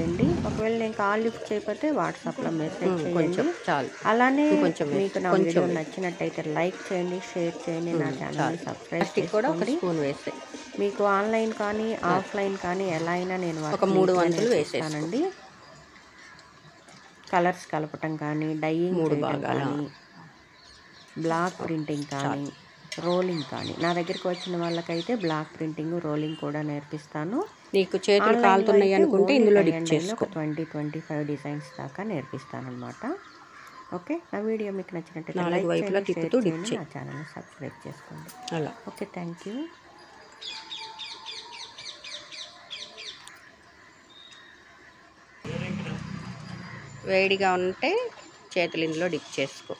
చేయండి. ఒకవేళ నేను కాల్ లిఫ్ట్ చేయకపోతే వాట్సాప్లో మెసేజ్ కొంచెం చేయండి. చాలు. అలానే కొంచెం మీకు నా కొంచెం వీడియో నచ్చినట్టయితే లైక్ చేయండి, షేర్ చేయండి, నా ఛానల్ని సబ్స్క్రైబ్ ప్లాస్టిక్ కూడా ఒక చేసుకోండి. స్పూన్ వేసే, మీకు ఆన్లైన్ కానీ ఆఫ్లైన్ కానీ ఎలా అయినా నేను ఒక వర్క్ 3 నీట్గా వంతులు వేసేసుకో. నేర్పిస్తానండి. కలర్స్ కలపటం కానీ, డైయింగ్ 3 చేయటం భాగాల కానీ, బ్లాక్ ప్రింటింగ్ కానీ, చాలు. రోలింగ్ కానీ. నా దగ్గరికి వచ్చిన వాళ్ళకైతే బ్లాక్ ప్రింటింగ్, రోలింగ్ కూడా నేర్పిస్తాను. నీకు చేతులు ఆన్లైన్లో కాలుతున్నాయి అయితే అనుకుంటే ఓన్లీ ఇందులో డై డిప్ అండ్ డైలో చేసుకో. ఒక 20-25 డిజైన్స్ దాకా నేర్పిస్తానమాట. ఓకే, నా వీడియో మీకు నచ్చినట్టయితే 4 లైక్ వైపులా చేయండి, షేర్ తిప్పుతూ డిప్ చేయండి, చేయి. నా ఛానల్ని సబ్స్క్రైబ్ చేసుకోండి. అలా ఓకే, థ్యాంక్ యూ. వేడిగా ఉంటే చేతులు ఇందులో డిప్ చేసుకో.